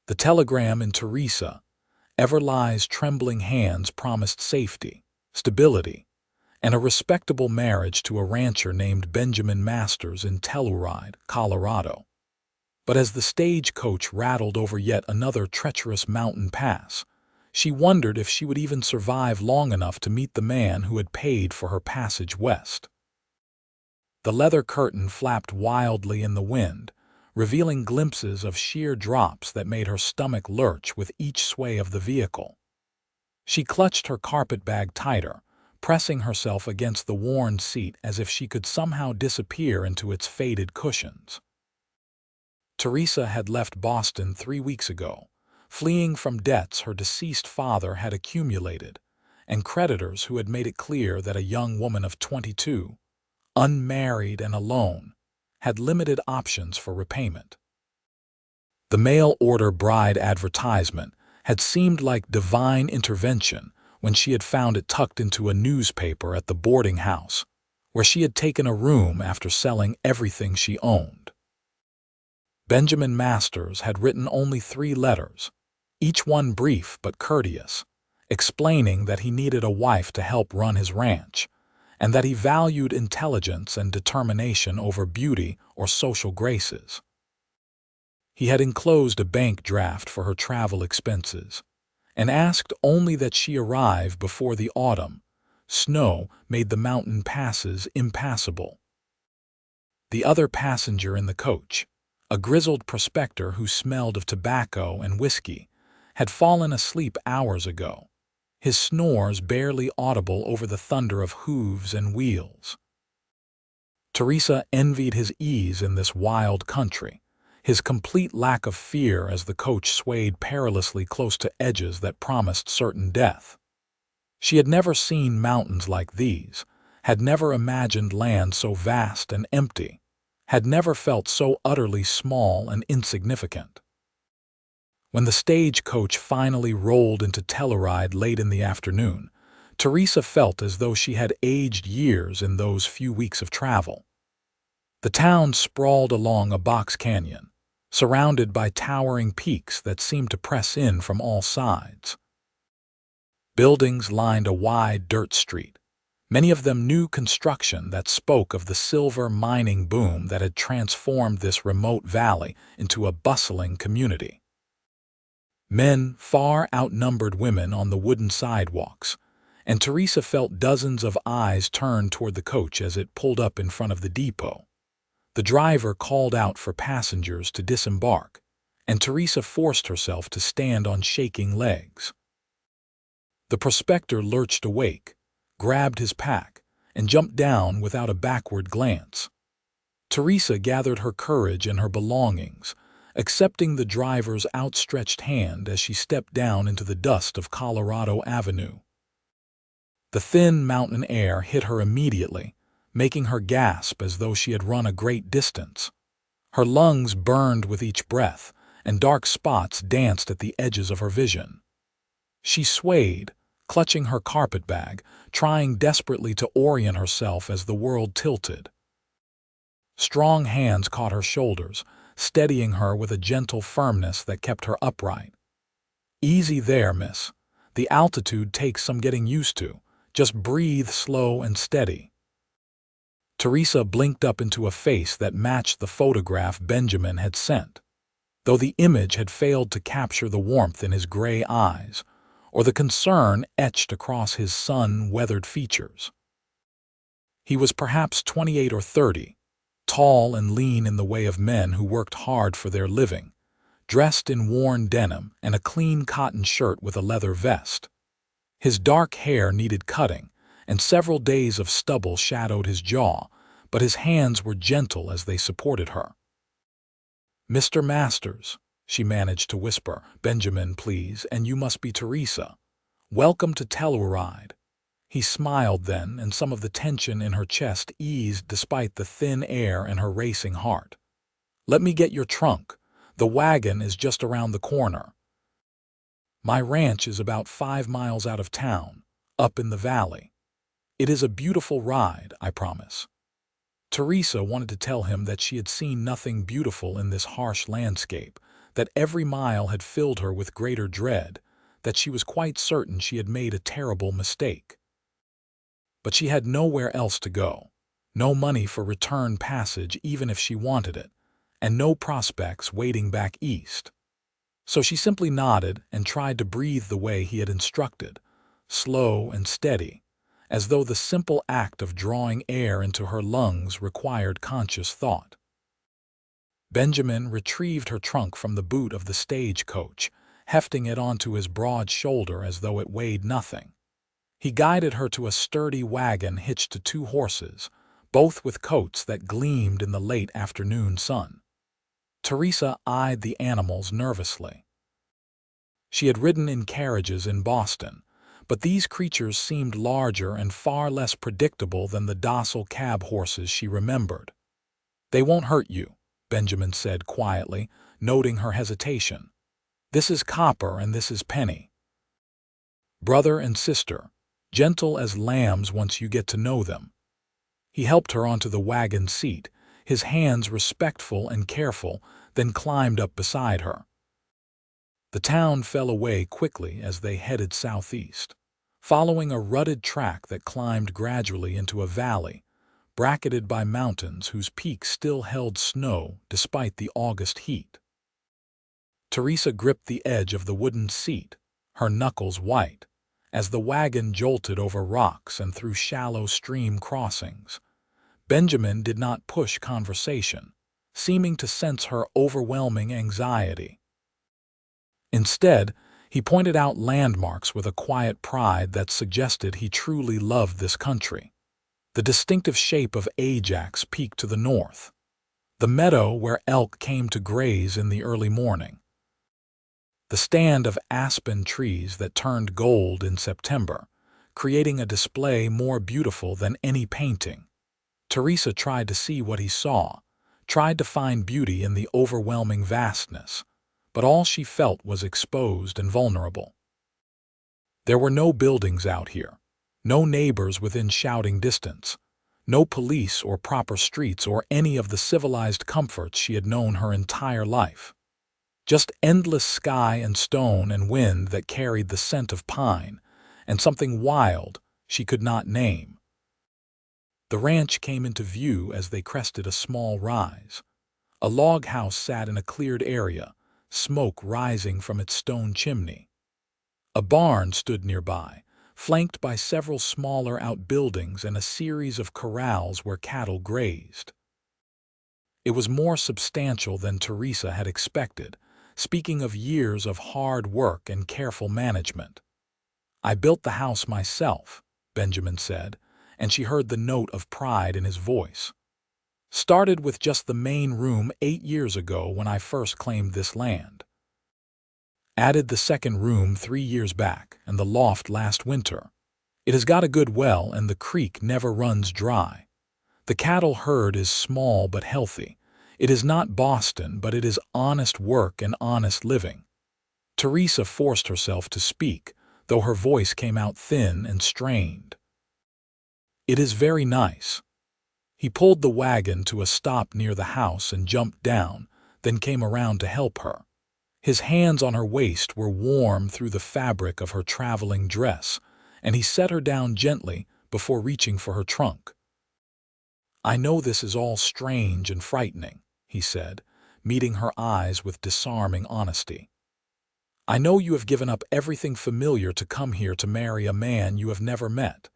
The telegram in Teresa Everly's trembling hands promised safety, stability, and a respectable marriage to a rancher named Benjamin Masters in Telluride, Colorado. But as the stagecoach rattled over yet another treacherous mountain pass, she wondered if she would even survive long enough to meet the man who had paid for her passage west. The leather curtain flapped wildly in the wind, revealing glimpses of sheer drops that made her stomach lurch with each sway of the vehicle. She clutched her carpetbag tighter, pressing herself against the worn seat as if she could somehow disappear into its faded cushions. Teresa had left Boston 3 weeks ago, fleeing from debts her deceased father had accumulated, and creditors who had made it clear that a young woman of 22, unmarried and alone, had limited options for repayment. The mail-order bride advertisement had seemed like divine intervention when she had found it tucked into a newspaper at the boarding house, where she had taken a room after selling everything she owned. Benjamin Masters had written only 3 letters, each one brief but courteous, explaining that he needed a wife to help run his ranch, and that he valued intelligence and determination over beauty or social graces. He had enclosed a bank draft for her travel expenses, and asked only that she arrive before the autumn. Snow made the mountain passes impassable. The other passenger in the coach, a grizzled prospector who smelled of tobacco and whiskey, had fallen asleep hours ago, his snores barely audible over the thunder of hooves and wheels. Teresa envied his ease in this wild country, his complete lack of fear as the coach swayed perilously close to edges that promised certain death. She had never seen mountains like these, had never imagined land so vast and empty, had never felt so utterly small and insignificant. When the stagecoach finally rolled into Telluride late in the afternoon, Teresa felt as though she had aged years in those few weeks of travel. The town sprawled along a box canyon, surrounded by towering peaks that seemed to press in from all sides. Buildings lined a wide dirt street, many of them new construction that spoke of the silver mining boom that had transformed this remote valley into a bustling community. Men far outnumbered women on the wooden sidewalks, and Teresa felt dozens of eyes turned toward the coach as it pulled up in front of the depot. The driver called out for passengers to disembark, and Teresa forced herself to stand on shaking legs. The prospector lurched awake, grabbed his pack, and jumped down without a backward glance. Teresa gathered her courage and her belongings, accepting the driver's outstretched hand as she stepped down into the dust of Colorado Avenue. The thin mountain air hit her immediately, making her gasp as though she had run a great distance. Her lungs burned with each breath, and dark spots danced at the edges of her vision. She swayed, clutching her carpetbag, trying desperately to orient herself as the world tilted. Strong hands caught her shoulders, steadying her with a gentle firmness that kept her upright. "Easy there, miss. The altitude takes some getting used to. Just breathe slow and steady." Teresa blinked up into a face that matched the photograph Benjamin had sent, though the image had failed to capture the warmth in his gray eyes or the concern etched across his sun-weathered features. He was perhaps 28 or 30, tall and lean in the way of men who worked hard for their living, dressed in worn denim and a clean cotton shirt with a leather vest. His dark hair needed cutting, and several days of stubble shadowed his jaw, but his hands were gentle as they supported her. "Mr. Masters," she managed to whisper, "Benjamin, please, and you must be Teresa. Welcome to Telluride." He smiled then, and some of the tension in her chest eased despite the thin air and her racing heart. "Let me get your trunk. The wagon is just around the corner. My ranch is about 5 miles out of town, up in the valley. It is a beautiful ride, I promise." Teresa wanted to tell him that she had seen nothing beautiful in this harsh landscape, that every mile had filled her with greater dread, that she was quite certain she had made a terrible mistake. But she had nowhere else to go, no money for return passage even if she wanted it, and no prospects waiting back east. So she simply nodded and tried to breathe the way he had instructed, slow and steady, as though the simple act of drawing air into her lungs required conscious thought. Benjamin retrieved her trunk from the boot of the stagecoach, hefting it onto his broad shoulder as though it weighed nothing. He guided her to a sturdy wagon hitched to 2 horses, both with coats that gleamed in the late afternoon sun. Teresa eyed the animals nervously. She had ridden in carriages in Boston, but these creatures seemed larger and far less predictable than the docile cab horses she remembered. "They won't hurt you," Benjamin said quietly, noting her hesitation. "This is Copper and this is Penny. Brother and sister, gentle as lambs once you get to know them." He helped her onto the wagon seat, his hands respectful and careful, then climbed up beside her. The town fell away quickly as they headed southeast, following a rutted track that climbed gradually into a valley, bracketed by mountains whose peaks still held snow despite the August heat. Teresa gripped the edge of the wooden seat, her knuckles white, as the wagon jolted over rocks and through shallow stream crossings. Benjamin did not push conversation, seeming to sense her overwhelming anxiety. Instead, he pointed out landmarks with a quiet pride that suggested he truly loved this country. The distinctive shape of Ajax Peak to the north, the meadow where elk came to graze in the early morning, the stand of aspen trees that turned gold in September, creating a display more beautiful than any painting. Teresa tried to see what he saw, tried to find beauty in the overwhelming vastness, but all she felt was exposed and vulnerable. There were no buildings out here, no neighbors within shouting distance, no police or proper streets or any of the civilized comforts she had known her entire life. Just endless sky and stone and wind that carried the scent of pine, and something wild she could not name. The ranch came into view as they crested a small rise. A log house sat in a cleared area, smoke rising from its stone chimney. A barn stood nearby, flanked by several smaller outbuildings and a series of corrals where cattle grazed. It was more substantial than Teresa had expected, speaking of years of hard work and careful management. "I built the house myself," Benjamin said, and she heard the note of pride in his voice. "Started with just the main room 8 years ago when I first claimed this land. Added the second room 3 years back and the loft last winter. It has got a good well and the creek never runs dry. The cattle herd is small but healthy. It is not Boston, but it is honest work and honest living." Teresa forced herself to speak, though her voice came out thin and strained. "It is very nice." He pulled the wagon to a stop near the house and jumped down, then came around to help her. His hands on her waist were warm through the fabric of her traveling dress, and he set her down gently before reaching for her trunk. "I know this is all strange and frightening," he said, meeting her eyes with disarming honesty. "I know you have given up everything familiar to come here to marry a man you have never met.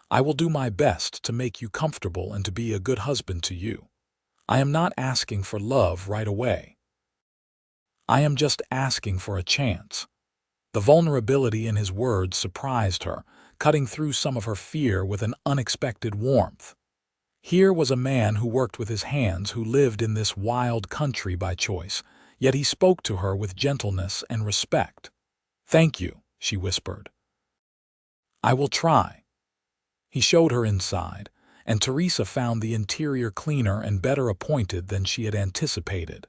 I will do my best to make you comfortable and to be a good husband to you. I am not asking for love right away. I am just asking for a chance." The vulnerability in his words surprised her, cutting through some of her fear with an unexpected warmth. Here was a man who worked with his hands, who lived in this wild country by choice, yet he spoke to her with gentleness and respect. "Thank you," she whispered. "I will try." He showed her inside, and Teresa found the interior cleaner and better appointed than she had anticipated.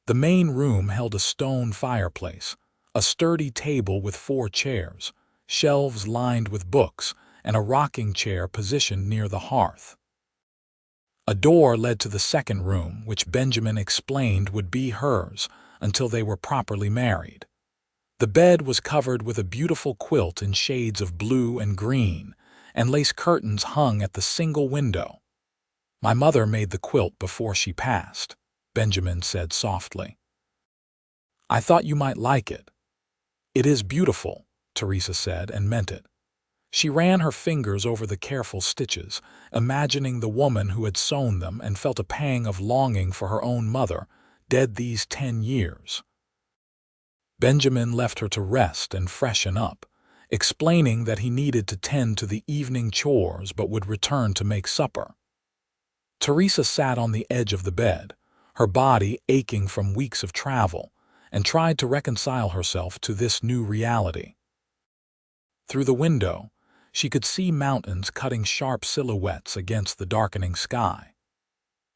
The main room held a stone fireplace, a sturdy table with 4 chairs, shelves lined with books, and a rocking chair positioned near the hearth. A door led to the second room, which Benjamin explained would be hers, until they were properly married. The bed was covered with a beautiful quilt in shades of blue and green, and lace curtains hung at the single window. "My mother made the quilt before she passed," Benjamin said softly. "I thought you might like it." "It is beautiful," Teresa said, and meant it. She ran her fingers over the careful stitches, imagining the woman who had sewn them, and felt a pang of longing for her own mother, dead these 10 years. Benjamin left her to rest and freshen up, explaining that he needed to tend to the evening chores but would return to make supper. Teresa sat on the edge of the bed, her body aching from weeks of travel, and tried to reconcile herself to this new reality. Through the window, she could see mountains cutting sharp silhouettes against the darkening sky.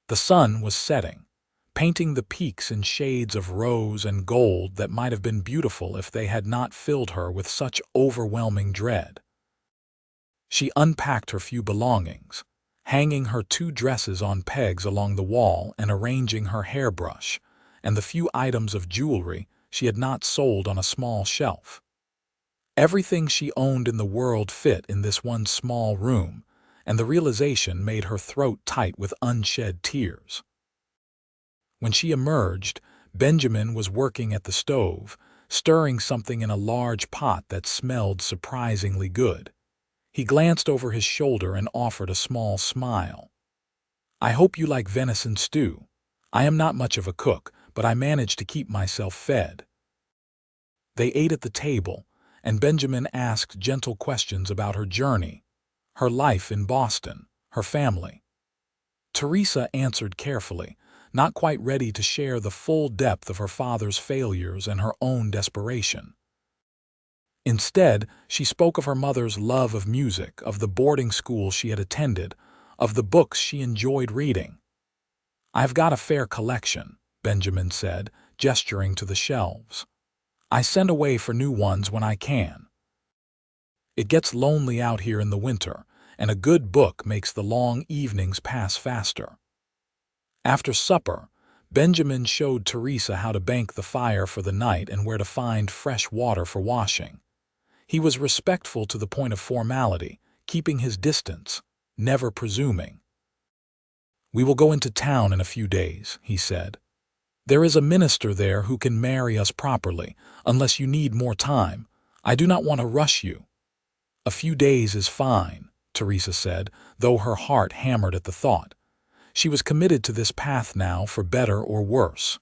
The sun was setting, painting the peaks in shades of rose and gold that might have been beautiful if they had not filled her with such overwhelming dread. She unpacked her few belongings, hanging her 2 dresses on pegs along the wall and arranging her hairbrush, and the few items of jewelry she had not sold on a small shelf. Everything she owned in the world fit in this one small room, and the realization made her throat tight with unshed tears. When she emerged, Benjamin was working at the stove, stirring something in a large pot that smelled surprisingly good. He glanced over his shoulder and offered a small smile. "I hope you like venison stew. I am not much of a cook, but I manage to keep myself fed." They ate at the table, and Benjamin asked gentle questions about her journey, her life in Boston, her family. Teresa answered carefully, not quite ready to share the full depth of her father's failures and her own desperation. Instead, she spoke of her mother's love of music, of the boarding school she had attended, of the books she enjoyed reading. "I've got a fair collection," Benjamin said, gesturing to the shelves. "I send away for new ones when I can. It gets lonely out here in the winter, and a good book makes the long evenings pass faster." After supper, Benjamin showed Teresa how to bank the fire for the night and where to find fresh water for washing. He was respectful to the point of formality, keeping his distance, never presuming. "We will go into town in a few days," he said. "There is a minister there who can marry us properly, unless you need more time. I do not want to rush you." "A few days is fine," Teresa said, though her heart hammered at the thought. She was committed to this path now, for better or worse.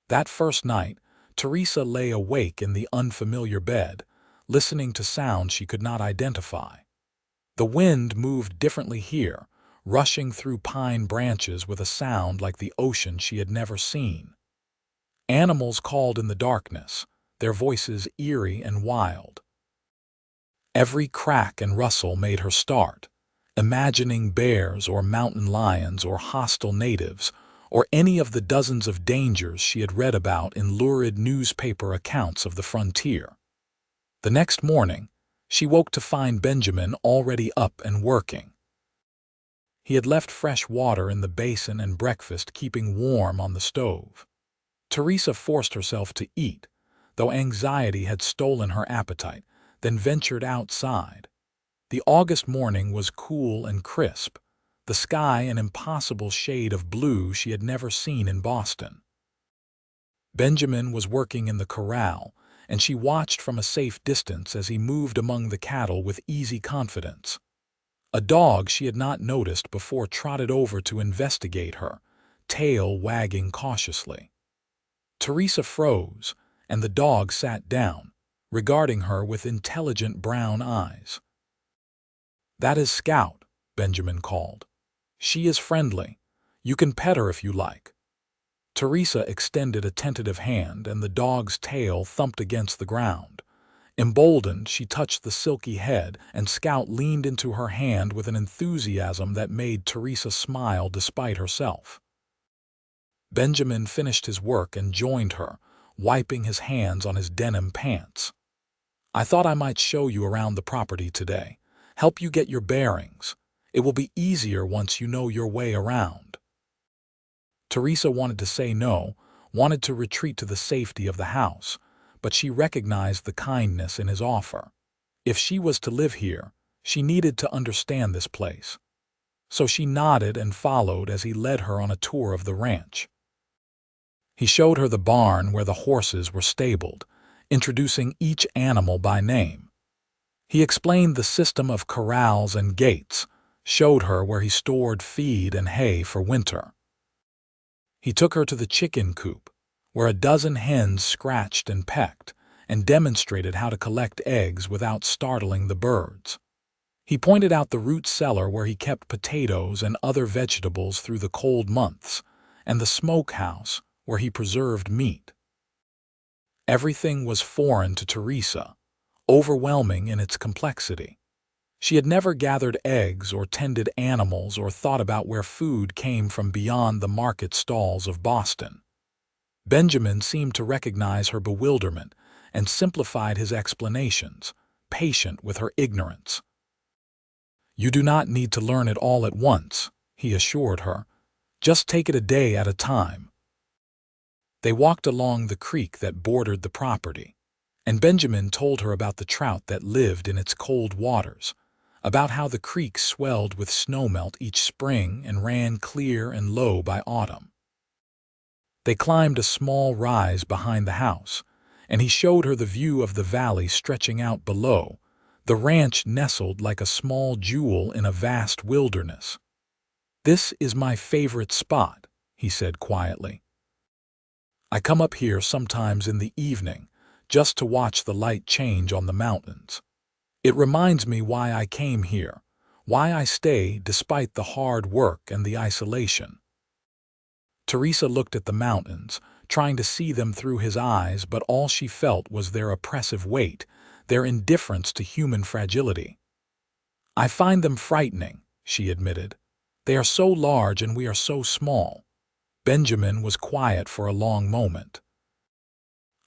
That first night, Teresa lay awake in the unfamiliar bed, listening to sounds she could not identify. The wind moved differently here, rushing through pine branches with a sound like the ocean she had never seen. Animals called in the darkness, their voices eerie and wild. Every crack and rustle made her start, imagining bears or mountain lions or hostile natives, or any of the dozens of dangers she had read about in lurid newspaper accounts of the frontier. The next morning, she woke to find Benjamin already up and working. He had left fresh water in the basin and breakfast keeping warm on the stove. Teresa forced herself to eat, though anxiety had stolen her appetite, then ventured outside. The August morning was cool and crisp, the sky an impossible shade of blue she had never seen in Boston. Benjamin was working in the corral, and she watched from a safe distance as he moved among the cattle with easy confidence. A dog she had not noticed before trotted over to investigate her, tail wagging cautiously. Teresa froze, and the dog sat down, regarding her with intelligent brown eyes. "That is Scout," Benjamin called. "She is friendly. You can pet her if you like." Teresa extended a tentative hand, and the dog's tail thumped against the ground. Emboldened, she touched the silky head, and Scout leaned into her hand with an enthusiasm that made Teresa smile despite herself. Benjamin finished his work and joined her, wiping his hands on his denim pants. "I thought I might show you around the property today, help you get your bearings. It will be easier once you know your way around." Teresa wanted to say no, wanted to retreat to the safety of the house, but she recognized the kindness in his offer. If she was to live here, she needed to understand this place. So she nodded and followed as he led her on a tour of the ranch. He showed her the barn where the horses were stabled, introducing each animal by name. He explained the system of corrals and gates, showed her where he stored feed and hay for winter. He took her to the chicken coop, where a dozen hens scratched and pecked, and demonstrated how to collect eggs without startling the birds. He pointed out the root cellar where he kept potatoes and other vegetables through the cold months, and the smokehouse where he preserved meat. Everything was foreign to Teresa, overwhelming in its complexity. She had never gathered eggs or tended animals or thought about where food came from beyond the market stalls of Boston. Benjamin seemed to recognize her bewilderment and simplified his explanations, patient with her ignorance. "You do not need to learn it all at once," he assured her. "Just take it a day at a time." They walked along the creek that bordered the property, and Benjamin told her about the trout that lived in its cold waters, about how the creek swelled with snowmelt each spring and ran clear and low by autumn. They climbed a small rise behind the house, and he showed her the view of the valley stretching out below, the ranch nestled like a small jewel in a vast wilderness. "This is my favorite spot," he said quietly. "I come up here sometimes in the evening, just to watch the light change on the mountains. It reminds me why I came here, why I stay despite the hard work and the isolation." Teresa looked at the mountains, trying to see them through his eyes, but all she felt was their oppressive weight, their indifference to human fragility. "I find them frightening," she admitted. "They are so large and we are so small." Benjamin was quiet for a long moment.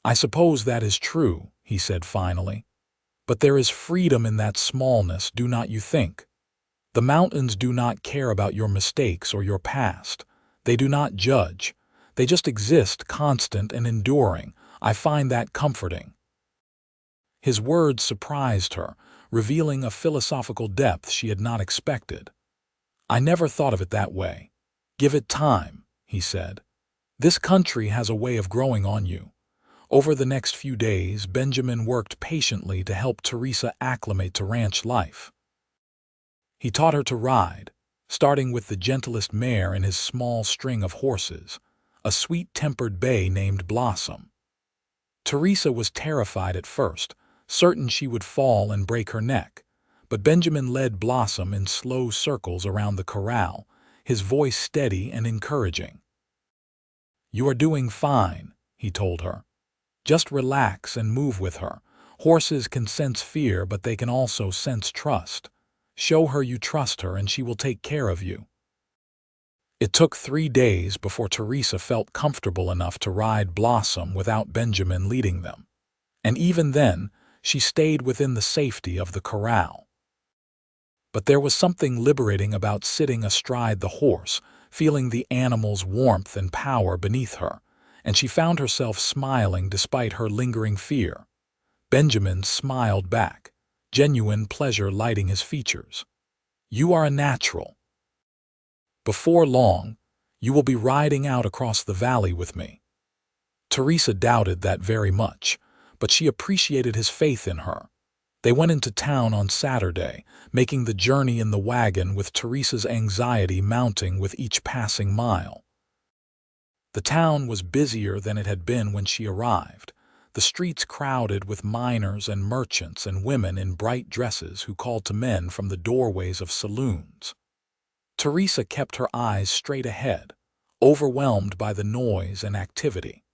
"I suppose that is true," he said finally. "But there is freedom in that smallness, do not you think? The mountains do not care about your mistakes or your past. They do not judge. They just exist, constant and enduring. I find that comforting." His words surprised her, revealing a philosophical depth she had not expected. "I never thought of it that way. Give it time," he said. "This country has a way of growing on you." Over the next few days, Benjamin worked patiently to help Teresa acclimate to ranch life. He taught her to ride, starting with the gentlest mare in his small string of horses, a sweet-tempered bay named Blossom. Teresa was terrified at first, certain she would fall and break her neck, but Benjamin led Blossom in slow circles around the corral, his voice steady and encouraging. "You are doing fine," he told her. "Just relax and move with her. Horses can sense fear, but they can also sense trust. Show her you trust her and she will take care of you." It took 3 days before Teresa felt comfortable enough to ride Blossom without Benjamin leading them. And even then, she stayed within the safety of the corral. But there was something liberating about sitting astride the horse, feeling the animal's warmth and power beneath her, and she found herself smiling despite her lingering fear. Benjamin smiled back, genuine pleasure lighting his features. "You are a natural. Before long, you will be riding out across the valley with me." Teresa doubted that very much, but she appreciated his faith in her. They went into town on Saturday, making the journey in the wagon with Teresa's anxiety mounting with each passing mile. The town was busier than it had been when she arrived, the streets crowded with miners and merchants and women in bright dresses who called to men from the doorways of saloons. Teresa kept her eyes straight ahead, overwhelmed by the noise and activity.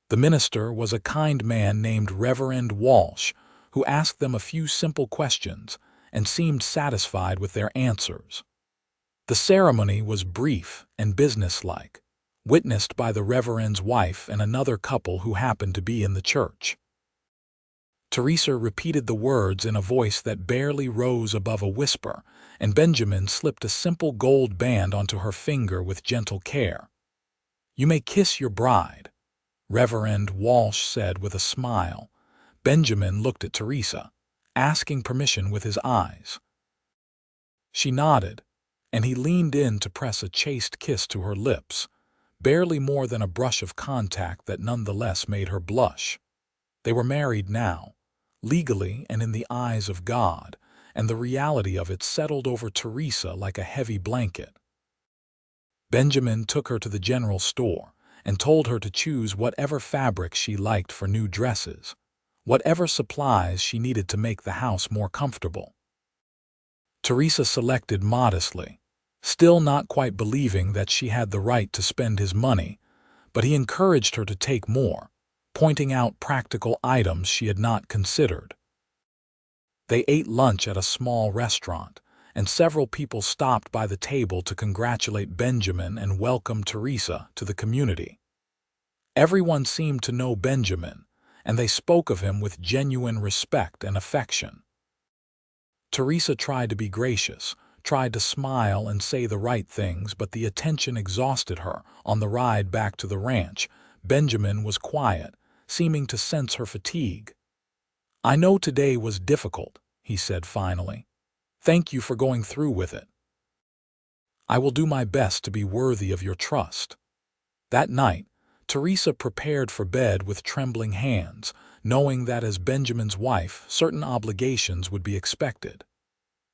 The minister was a kind man named Reverend Walsh, who asked them a few simple questions and seemed satisfied with their answers. The ceremony was brief and businesslike, witnessed by the Reverend's wife and another couple who happened to be in the church. Teresa repeated the words in a voice that barely rose above a whisper, and Benjamin slipped a simple gold band onto her finger with gentle care. "You may kiss your bride," Reverend Walsh said with a smile. Benjamin looked at Teresa, asking permission with his eyes. She nodded, and he leaned in to press a chaste kiss to her lips, barely more than a brush of contact that nonetheless made her blush. They were married now, legally and in the eyes of God, and the reality of it settled over Teresa like a heavy blanket. Benjamin took her to the general store and told her to choose whatever fabric she liked for new dresses, whatever supplies she needed to make the house more comfortable. Teresa selected modestly, still not quite believing that she had the right to spend his money, but he encouraged her to take more, pointing out practical items she had not considered. They ate lunch at a small restaurant, and several people stopped by the table to congratulate Benjamin and welcome Teresa to the community. Everyone seemed to know Benjamin, and they spoke of him with genuine respect and affection. Teresa tried to be gracious, tried to smile and say the right things, but the attention exhausted her. On the ride back to the ranch, Benjamin was quiet, seeming to sense her fatigue. "I know today was difficult," he said finally. "Thank you for going through with it. I will do my best to be worthy of your trust." That night, Teresa prepared for bed with trembling hands, knowing that as Benjamin's wife, certain obligations would be expected.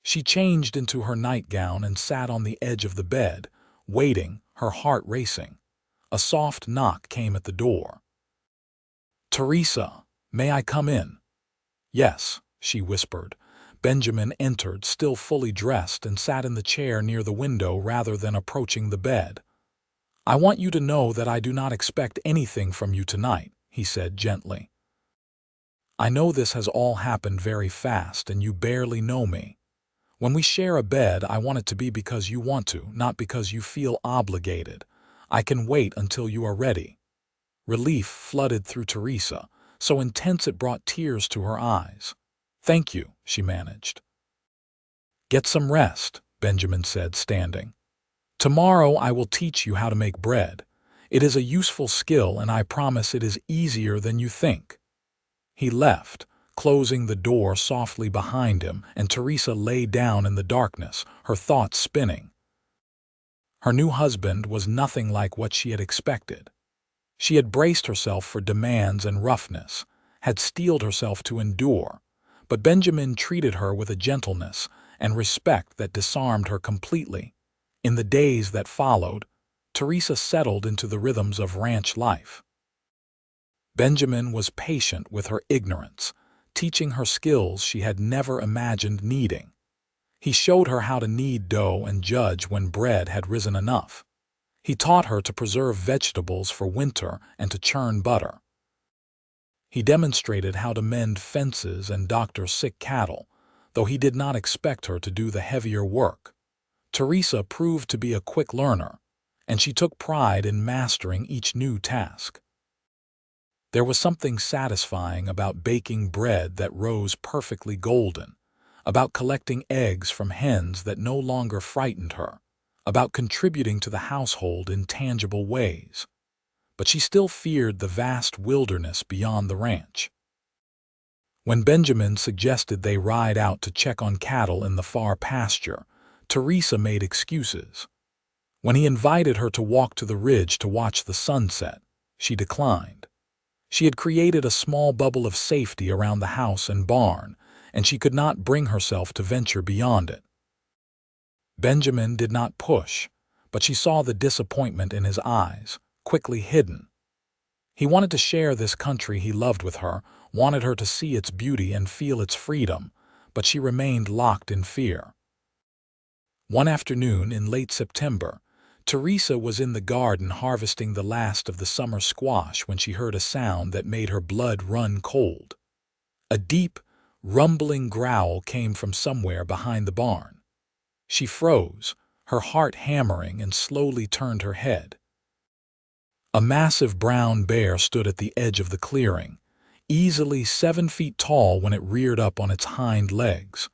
She changed into her nightgown and sat on the edge of the bed, waiting, her heart racing. A soft knock came at the door. "Teresa, may I come in?" "Yes," she whispered. Benjamin entered, still fully dressed, and sat in the chair near the window rather than approaching the bed. "I want you to know that I do not expect anything from you tonight," he said gently. "I know this has all happened very fast and you barely know me. When we share a bed, I want it to be because you want to, not because you feel obligated. I can wait until you are ready." Relief flooded through Teresa, so intense it brought tears to her eyes. "Thank you," she managed. "Get some rest," Benjamin said, standing. "Tomorrow I will teach you how to make bread. It is a useful skill, and I promise it is easier than you think." He left, closing the door softly behind him, and Teresa lay down in the darkness, her thoughts spinning. Her new husband was nothing like what she had expected. She had braced herself for demands and roughness, had steeled herself to endure, but Benjamin treated her with a gentleness and respect that disarmed her completely. In the days that followed, Teresa settled into the rhythms of ranch life. Benjamin was patient with her ignorance, teaching her skills she had never imagined needing. He showed her how to knead dough and judge when bread had risen enough. He taught her to preserve vegetables for winter and to churn butter. He demonstrated how to mend fences and doctor sick cattle, though he did not expect her to do the heavier work. Teresa proved to be a quick learner, and she took pride in mastering each new task. There was something satisfying about baking bread that rose perfectly golden, about collecting eggs from hens that no longer frightened her, about contributing to the household in tangible ways. But she still feared the vast wilderness beyond the ranch. When Benjamin suggested they ride out to check on cattle in the far pasture, Teresa made excuses. When he invited her to walk to the ridge to watch the sunset, she declined. She had created a small bubble of safety around the house and barn, and she could not bring herself to venture beyond it. Benjamin did not push, but she saw the disappointment in his eyes, quickly hidden. He wanted to share this country he loved with her, wanted her to see its beauty and feel its freedom, but she remained locked in fear. One afternoon in late September, Teresa was in the garden harvesting the last of the summer squash when she heard a sound that made her blood run cold. A deep, rumbling growl came from somewhere behind the barn. She froze, her heart hammering, and slowly turned her head. A massive brown bear stood at the edge of the clearing, easily 7 feet tall when it reared up on its hind legs.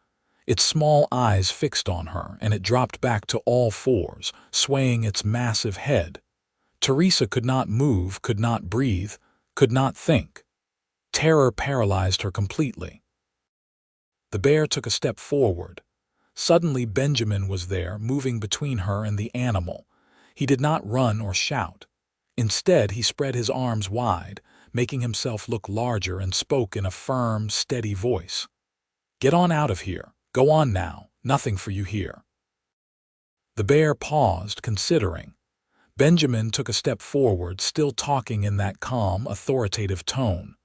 Its small eyes fixed on her, and it dropped back to all fours, swaying its massive head. Teresa could not move, could not breathe, could not think. Terror paralyzed her completely. The bear took a step forward. Suddenly Benjamin was there, moving between her and the animal. He did not run or shout. Instead, he spread his arms wide, making himself look larger, and spoke in a firm, steady voice. "Get on out of here. Go on now. Nothing for you here." The bear paused, considering. Benjamin took a step forward, still talking in that calm, authoritative tone.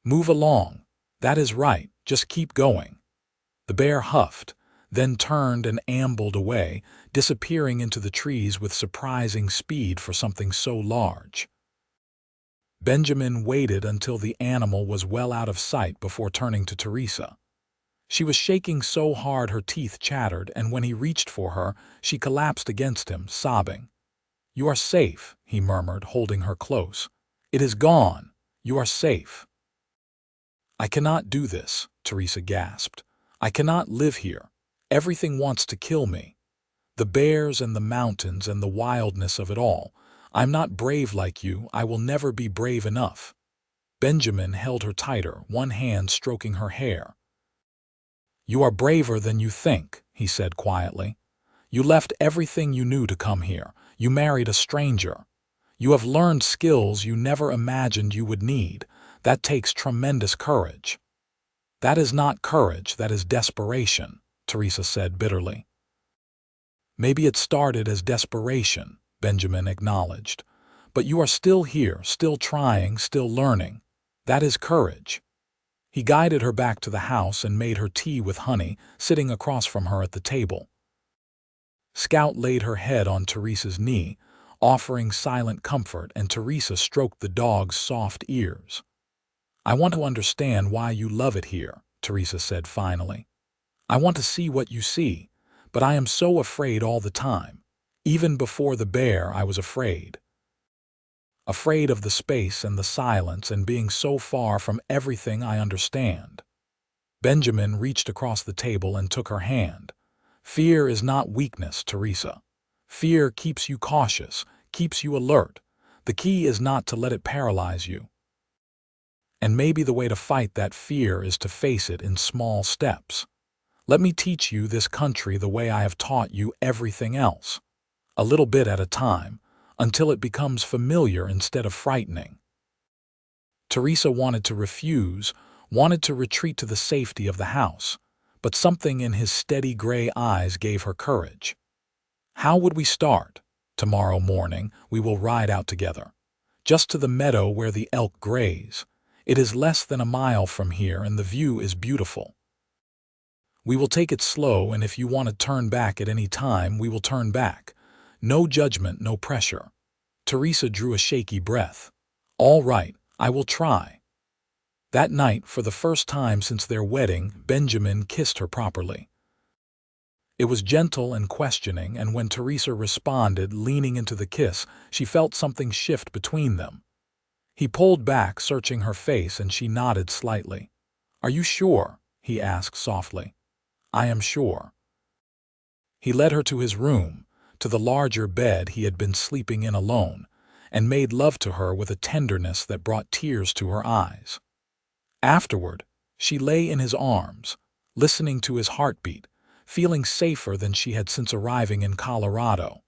"Move along. That is right. Just keep going." The bear huffed, then turned and ambled away, disappearing into the trees with surprising speed for something so large. Benjamin waited until the animal was well out of sight before turning to Teresa. She was shaking so hard her teeth chattered, and when he reached for her, she collapsed against him, sobbing. "You are safe," he murmured, holding her close. "It is gone. You are safe." "I cannot do this," Teresa gasped. "I cannot live here. Everything wants to kill me. The bears and the mountains and the wildness of it all. I'm not brave like you. I will never be brave enough." Benjamin held her tighter, one hand stroking her hair. "You are braver than you think," he said quietly. "You left everything you knew to come here. You married a stranger. You have learned skills you never imagined you would need. That takes tremendous courage." "That is not courage, that is desperation," Teresa said bitterly. "Maybe it started as desperation," Benjamin acknowledged. "But you are still here, still trying, still learning. That is courage." He guided her back to the house and made her tea with honey, sitting across from her at the table. Scout laid her head on Teresa's knee, offering silent comfort, and Teresa stroked the dog's soft ears. "I want to understand why you love it here," Teresa said finally. "I want to see what you see, but I am so afraid all the time. Even before the bear, I was afraid. Afraid of the space and the silence and being so far from everything I understand." Benjamin reached across the table and took her hand. "Fear is not weakness, Teresa. Fear keeps you cautious, keeps you alert. The key is not to let it paralyze you. And maybe the way to fight that fear is to face it in small steps. Let me teach you this country the way I have taught you everything else. A little bit at a time, until it becomes familiar instead of frightening." Teresa wanted to refuse, wanted to retreat to the safety of the house, but something in his steady gray eyes gave her courage. "How would we start? Tomorrow morning we will ride out together, just to the meadow where the elk graze. It is less than a mile from here and the view is beautiful. We will take it slow, and if you want to turn back at any time, we will turn back. No judgment, no pressure." Teresa drew a shaky breath. "All right, I will try." That night, for the first time since their wedding, Benjamin kissed her properly. It was gentle and questioning, and when Teresa responded, leaning into the kiss, she felt something shift between them. He pulled back, searching her face, and she nodded slightly. "Are you sure?" he asked softly. "I am sure." He led her to his room, to the larger bed he had been sleeping in alone, and made love to her with a tenderness that brought tears to her eyes. Afterward, she lay in his arms, listening to his heartbeat, feeling safer than she had since arriving in Colorado.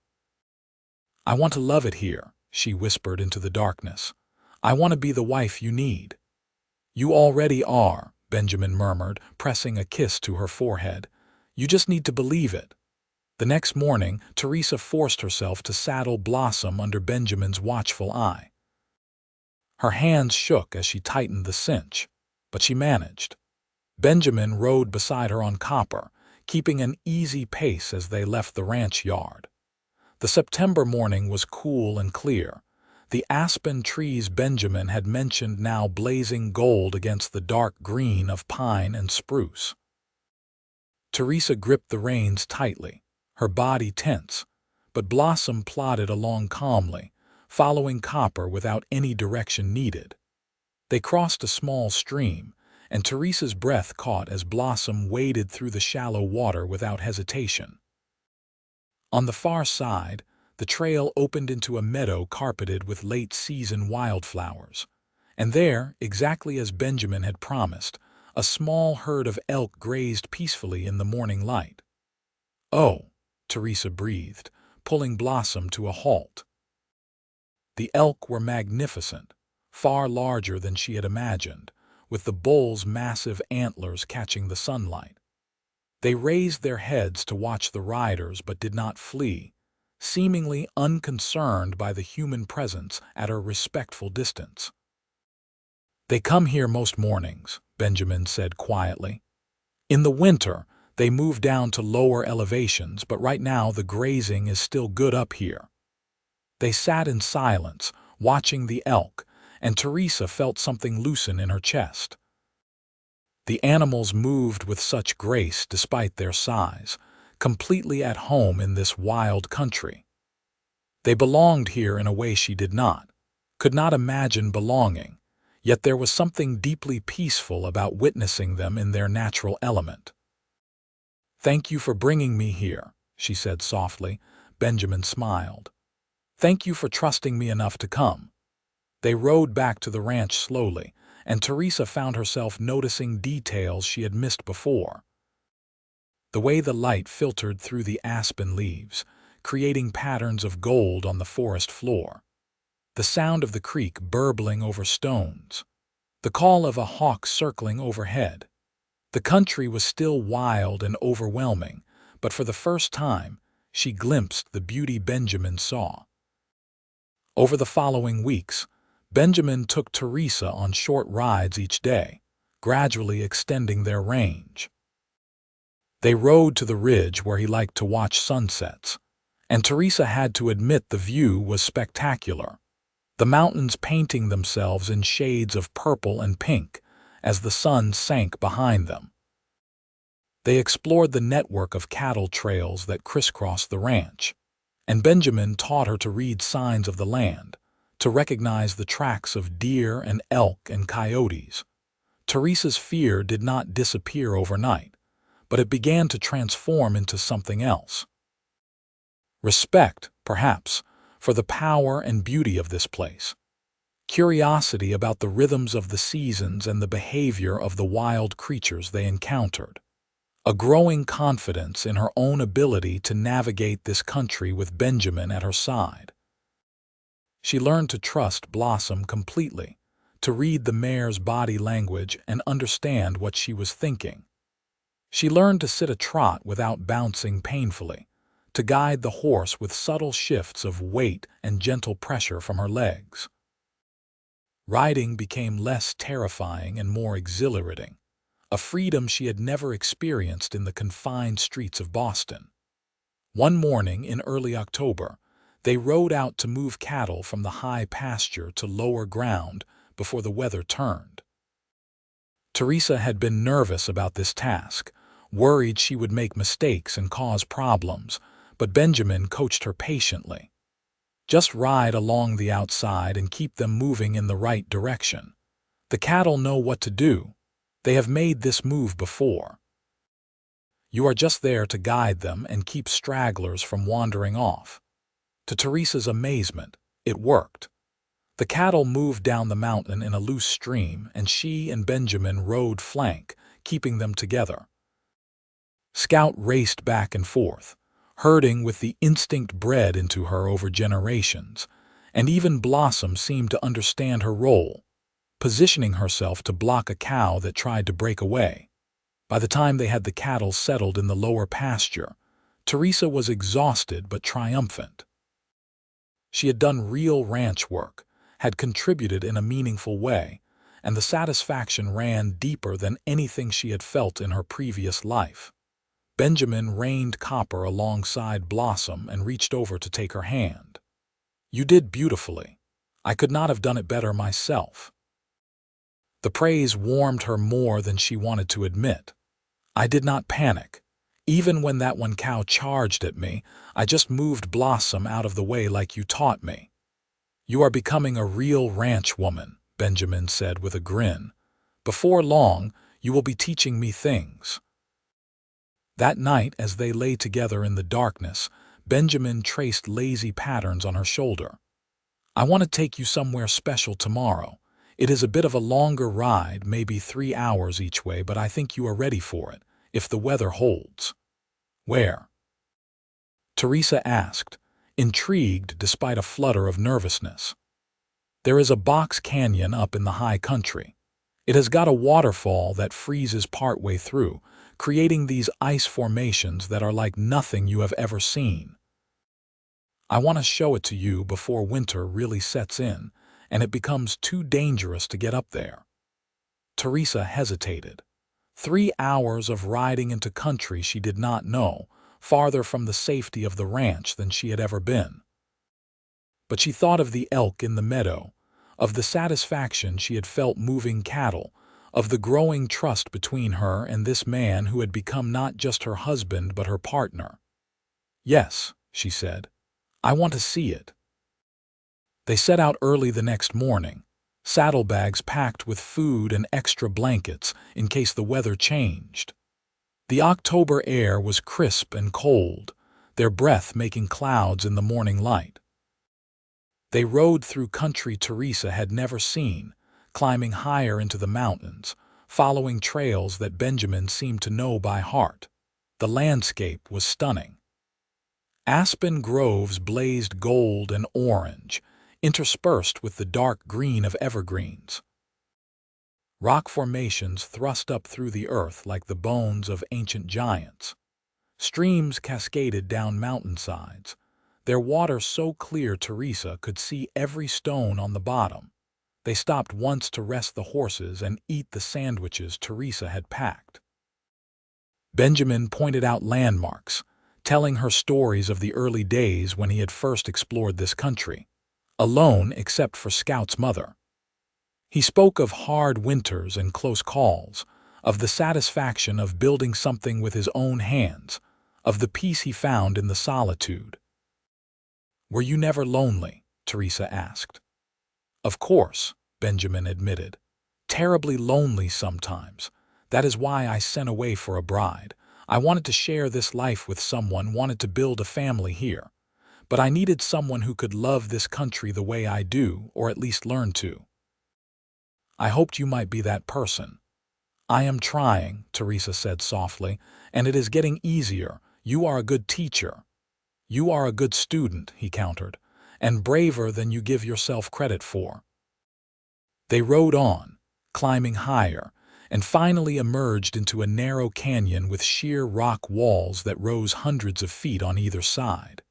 "I want to love it here," she whispered into the darkness. "I want to be the wife you need." "You already are," Benjamin murmured, pressing a kiss to her forehead. "You just need to believe it." The next morning, Teresa forced herself to saddle Blossom under Benjamin's watchful eye. Her hands shook as she tightened the cinch, but she managed. Benjamin rode beside her on Copper, keeping an easy pace as they left the ranch yard. The September morning was cool and clear, the aspen trees Benjamin had mentioned now blazing gold against the dark green of pine and spruce. Teresa gripped the reins tightly, her body tense, but Blossom plodded along calmly, following Copper without any direction needed. They crossed a small stream, and Teresa's breath caught as Blossom waded through the shallow water without hesitation. On the far side, the trail opened into a meadow carpeted with late-season wildflowers. And there, exactly as Benjamin had promised, a small herd of elk grazed peacefully in the morning light. "Oh," Teresa breathed, pulling Blossom to a halt. The elk were magnificent, far larger than she had imagined, with the bull's massive antlers catching the sunlight. They raised their heads to watch the riders but did not flee, seemingly unconcerned by the human presence at a respectful distance. "They come here most mornings," Benjamin said quietly. "In the winter, they move down to lower elevations, but right now the grazing is still good up here." They sat in silence, watching the elk, and Teresa felt something loosen in her chest. The animals moved with such grace despite their size, completely at home in this wild country. They belonged here in a way she could not imagine belonging, yet there was something deeply peaceful about witnessing them in their natural element. "Thank you for bringing me here," she said softly. Benjamin smiled. "Thank you for trusting me enough to come." They rode back to the ranch slowly, and Teresa found herself noticing details she had missed before. The way the light filtered through the aspen leaves, creating patterns of gold on the forest floor. The sound of the creek burbling over stones. The call of a hawk circling overhead. The country was still wild and overwhelming, but for the first time, she glimpsed the beauty Benjamin saw. Over the following weeks, Benjamin took Teresa on short rides each day, gradually extending their range. They rode to the ridge where he liked to watch sunsets, and Teresa had to admit the view was spectacular, the mountains painting themselves in shades of purple and pink as the sun sank behind them. They explored the network of cattle trails that crisscrossed the ranch, and Benjamin taught her to read signs of the land, to recognize the tracks of deer and elk and coyotes. Teresa's fear did not disappear overnight, but it began to transform into something else. Respect, perhaps, for the power and beauty of this place. Curiosity about the rhythms of the seasons and the behavior of the wild creatures they encountered. A growing confidence in her own ability to navigate this country with Benjamin at her side. She learned to trust Blossom completely, to read the mare's body language and understand what she was thinking. She learned to sit a trot without bouncing painfully, to guide the horse with subtle shifts of weight and gentle pressure from her legs. Riding became less terrifying and more exhilarating, a freedom she had never experienced in the confined streets of Boston. One morning in early October, they rode out to move cattle from the high pasture to lower ground before the weather turned. Teresa had been nervous about this task, worried she would make mistakes and cause problems, but Benjamin coached her patiently. "Just ride along the outside and keep them moving in the right direction. The cattle know what to do. They have made this move before. You are just there to guide them and keep stragglers from wandering off." To Teresa's amazement, it worked. The cattle moved down the mountain in a loose stream, and she and Benjamin rode flank, keeping them together. Scout raced back and forth, herding with the instinct bred into her over generations, and even Blossom seemed to understand her role, positioning herself to block a cow that tried to break away. By the time they had the cattle settled in the lower pasture, Teresa was exhausted but triumphant. She had done real ranch work, had contributed in a meaningful way, and the satisfaction ran deeper than anything she had felt in her previous life. Benjamin rained copper alongside Blossom and reached over to take her hand. "You did beautifully. I could not have done it better myself." The praise warmed her more than she wanted to admit. "I did not panic. Even when that one cow charged at me, I just moved Blossom out of the way like you taught me." "You are becoming a real ranch woman," Benjamin said with a grin. "Before long, you will be teaching me things." That night, as they lay together in the darkness, Benjamin traced lazy patterns on her shoulder. "I want to take you somewhere special tomorrow. It is a bit of a longer ride, maybe 3 hours each way, but I think you are ready for it, if the weather holds." "Where?" Teresa asked, intrigued despite a flutter of nervousness. "There is a box canyon up in the high country. It has got a waterfall that freezes partway through, creating these ice formations that are like nothing you have ever seen. I want to show it to you before winter really sets in, and it becomes too dangerous to get up there." Teresa hesitated. 3 hours of riding into country she did not know, farther from the safety of the ranch than she had ever been. But she thought of the elk in the meadow, of the satisfaction she had felt moving cattle, of the growing trust between her and this man who had become not just her husband but her partner. "Yes," she said, "I want to see it." They set out early the next morning, saddlebags packed with food and extra blankets in case the weather changed. The October air was crisp and cold, their breath making clouds in the morning light. They rode through country Teresa had never seen, climbing higher into the mountains, following trails that Benjamin seemed to know by heart. The landscape was stunning. Aspen groves blazed gold and orange, interspersed with the dark green of evergreens. Rock formations thrust up through the earth like the bones of ancient giants. Streams cascaded down mountainsides, their water so clear Teresa could see every stone on the bottom. They stopped once to rest the horses and eat the sandwiches Teresa had packed. Benjamin pointed out landmarks, telling her stories of the early days when he had first explored this country, alone except for Scout's mother. He spoke of hard winters and close calls, of the satisfaction of building something with his own hands, of the peace he found in the solitude. "Were you never lonely?" Teresa asked. "Of course," Benjamin admitted. "Terribly lonely sometimes. That is why I sent away for a bride. I wanted to share this life with someone, wanted to build a family here. But I needed someone who could love this country the way I do, or at least learn to. I hoped you might be that person." "I am trying," Teresa said softly, "and it is getting easier. You are a good teacher." "You are a good student," he countered, "and braver than you give yourself credit for." They rode on, climbing higher, and finally emerged into a narrow canyon with sheer rock walls that rose hundreds of feet on either side.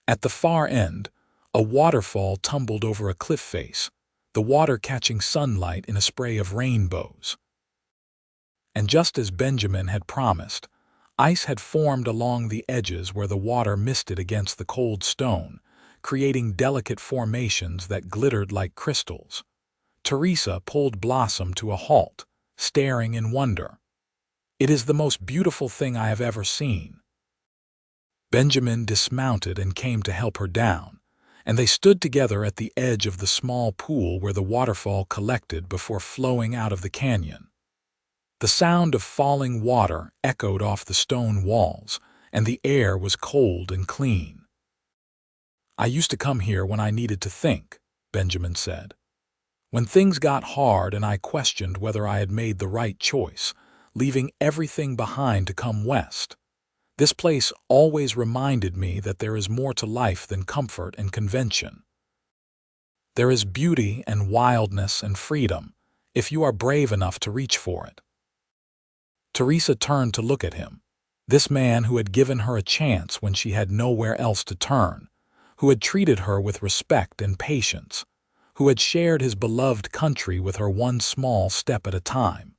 At the far end, a waterfall tumbled over a cliff face, the water catching sunlight in a spray of rainbows. And just as Benjamin had promised, ice had formed along the edges where the water misted against the cold stone, creating delicate formations that glittered like crystals. Teresa pulled Blossom to a halt, staring in wonder. "It is the most beautiful thing I have ever seen." Benjamin dismounted and came to help her down, and they stood together at the edge of the small pool where the waterfall collected before flowing out of the canyon. The sound of falling water echoed off the stone walls, and the air was cold and clean. "I used to come here when I needed to think," Benjamin said. "When things got hard and I questioned whether I had made the right choice, leaving everything behind to come west. This place always reminded me that there is more to life than comfort and convention. There is beauty and wildness and freedom, if you are brave enough to reach for it." Teresa turned to look at him, this man who had given her a chance when she had nowhere else to turn, who had treated her with respect and patience, who had shared his beloved country with her one small step at a time.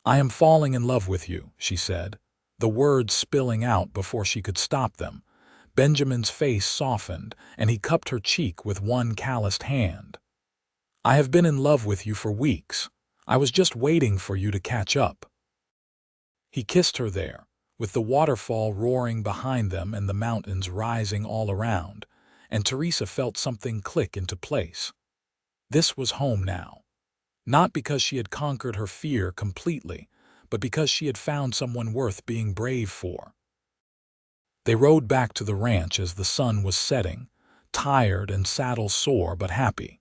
"I am falling in love with you," she said, the words spilling out before she could stop them. Benjamin's face softened, and he cupped her cheek with one calloused hand. "I have been in love with you for weeks. I was just waiting for you to catch up." He kissed her there, with the waterfall roaring behind them and the mountains rising all around, and Teresa felt something click into place. This was home now. Not because she had conquered her fear completely, but because she had found someone worth being brave for. They rode back to the ranch as the sun was setting, tired and saddle-sore but happy.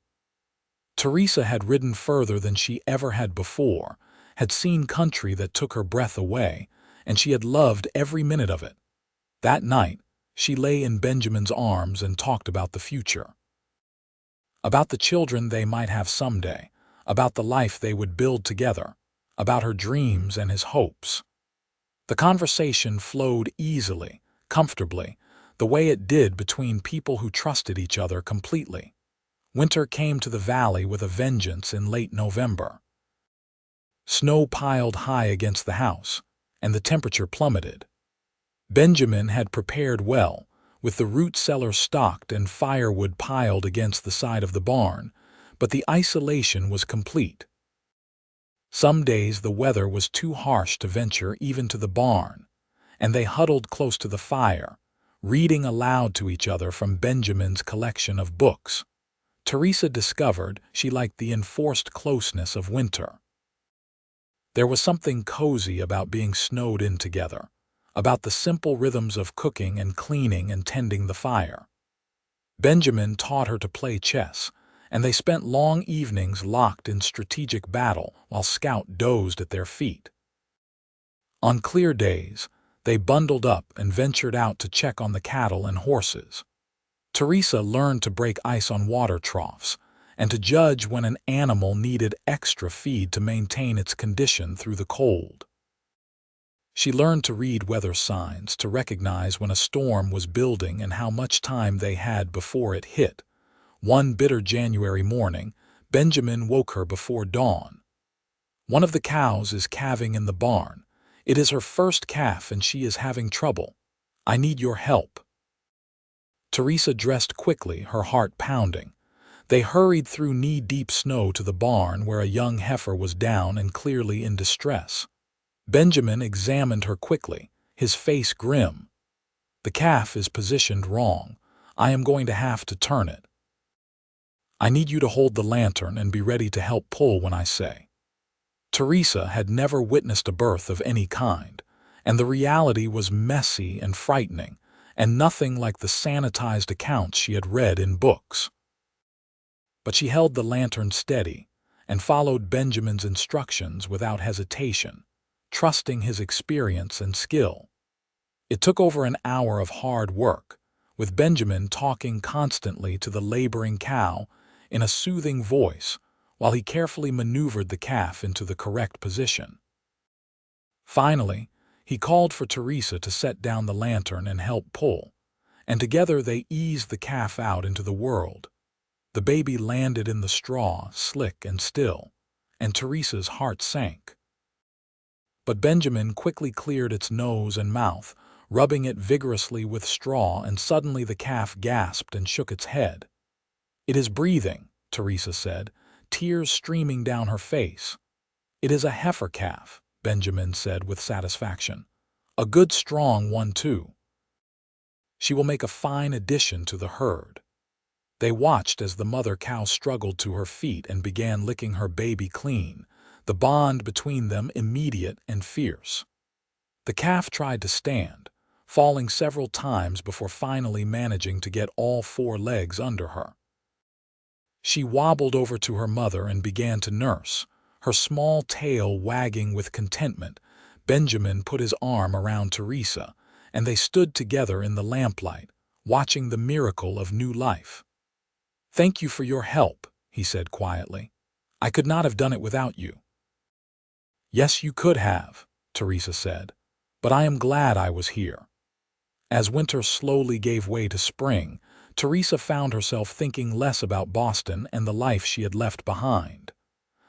Teresa had ridden further than she ever had before, had seen country that took her breath away, and she had loved every minute of it. That night, she lay in Benjamin's arms and talked about the future. About the children they might have someday, about the life they would build together, about her dreams and his hopes. The conversation flowed easily, comfortably, the way it did between people who trusted each other completely. Winter came to the valley with a vengeance in late November. Snow piled high against the house, and the temperature plummeted. Benjamin had prepared well, with the root cellar stocked and firewood piled against the side of the barn, but the isolation was complete. Some days the weather was too harsh to venture even to the barn, and they huddled close to the fire, reading aloud to each other from Benjamin's collection of books. Teresa discovered she liked the enforced closeness of winter. There was something cozy about being snowed in together, about the simple rhythms of cooking and cleaning and tending the fire. Benjamin taught her to play chess, and they spent long evenings locked in strategic battle while Scout dozed at their feet. On clear days, they bundled up and ventured out to check on the cattle and horses. Teresa learned to break ice on water troughs and to judge when an animal needed extra feed to maintain its condition through the cold. She learned to read weather signs, to recognize when a storm was building and how much time they had before it hit. One bitter January morning, Benjamin woke her before dawn. "One of the cows is calving in the barn. It is her first calf and she is having trouble. I need your help." Teresa dressed quickly, her heart pounding. They hurried through knee-deep snow to the barn where a young heifer was down and clearly in distress. Benjamin examined her quickly, his face grim. "The calf is positioned wrong. I am going to have to turn it. I need you to hold the lantern and be ready to help pull when I say." Teresa had never witnessed a birth of any kind, and the reality was messy and frightening, and nothing like the sanitized accounts she had read in books. But she held the lantern steady and followed Benjamin's instructions without hesitation, trusting his experience and skill. It took over an hour of hard work, with Benjamin talking constantly to the laboring cow in a soothing voice while he carefully maneuvered the calf into the correct position. Finally, he called for Teresa to set down the lantern and help pull, and together they eased the calf out into the world. The baby landed in the straw, slick and still, and Teresa's heart sank. But Benjamin quickly cleared its nose and mouth, rubbing it vigorously with straw, and suddenly the calf gasped and shook its head. "It is breathing," Teresa said, tears streaming down her face. "It is a heifer calf," Benjamin said with satisfaction. "A good strong one, too. She will make a fine addition to the herd." They watched as the mother cow struggled to her feet and began licking her baby clean, the bond between them immediate and fierce. The calf tried to stand, falling several times before finally managing to get all four legs under her. She wobbled over to her mother and began to nurse, her small tail wagging with contentment. Benjamin put his arm around Teresa, and they stood together in the lamplight, watching the miracle of new life. "Thank you for your help," he said quietly. "I could not have done it without you." "Yes, you could have," Teresa said, "but I am glad I was here." As winter slowly gave way to spring, Teresa found herself thinking less about Boston and the life she had left behind.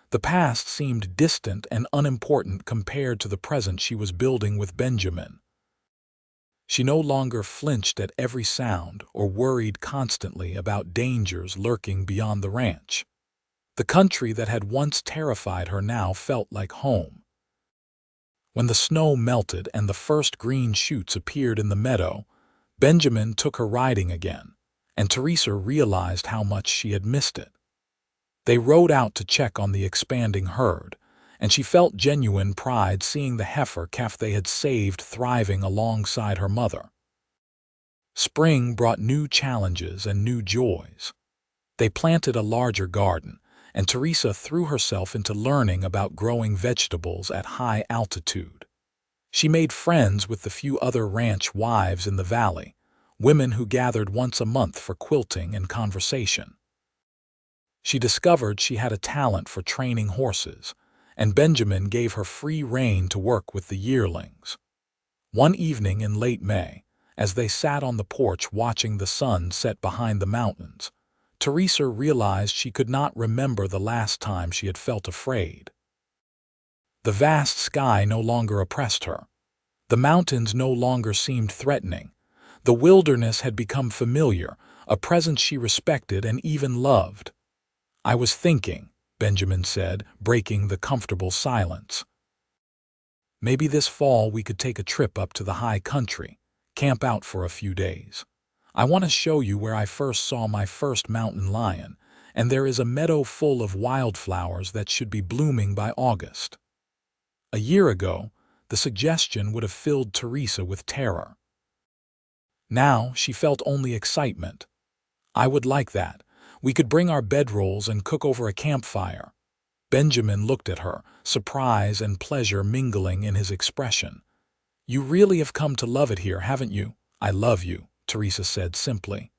The past seemed distant and unimportant compared to the present she was building with Benjamin. She no longer flinched at every sound or worried constantly about dangers lurking beyond the ranch. The country that had once terrified her now felt like home. When the snow melted and the first green shoots appeared in the meadow, Benjamin took her riding again, and Teresa realized how much she had missed it. They rode out to check on the expanding herd, and she felt genuine pride seeing the heifer calf they had saved thriving alongside her mother. Spring brought new challenges and new joys. They planted a larger garden, and Teresa threw herself into learning about growing vegetables at high altitude. She made friends with the few other ranch wives in the valley, women who gathered once a month for quilting and conversation. She discovered she had a talent for training horses, and Benjamin gave her free rein to work with the yearlings. One evening in late May, as they sat on the porch watching the sun set behind the mountains, Teresa realized she could not remember the last time she had felt afraid. The vast sky no longer oppressed her. The mountains no longer seemed threatening. The wilderness had become familiar, a presence she respected and even loved. "I was thinking," Benjamin said, breaking the comfortable silence. "Maybe this fall we could take a trip up to the high country, camp out for a few days. I want to show you where I first saw my first mountain lion, and there is a meadow full of wildflowers that should be blooming by August." A year ago, the suggestion would have filled Teresa with terror. Now she felt only excitement. "I would like that. We could bring our bedrolls and cook over a campfire." Benjamin looked at her, surprise and pleasure mingling in his expression. "You really have come to love it here, haven't you?" "I love you," Teresa said simply.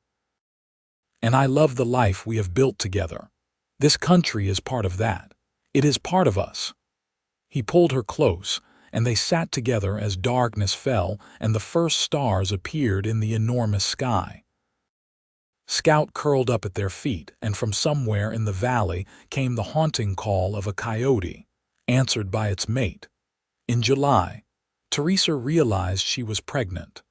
"And I love the life we have built together. This country is part of that. It is part of us." He pulled her close, and they sat together as darkness fell and the first stars appeared in the enormous sky. Scout curled up at their feet, and from somewhere in the valley came the haunting call of a coyote, answered by its mate. In July, Teresa realized she was pregnant.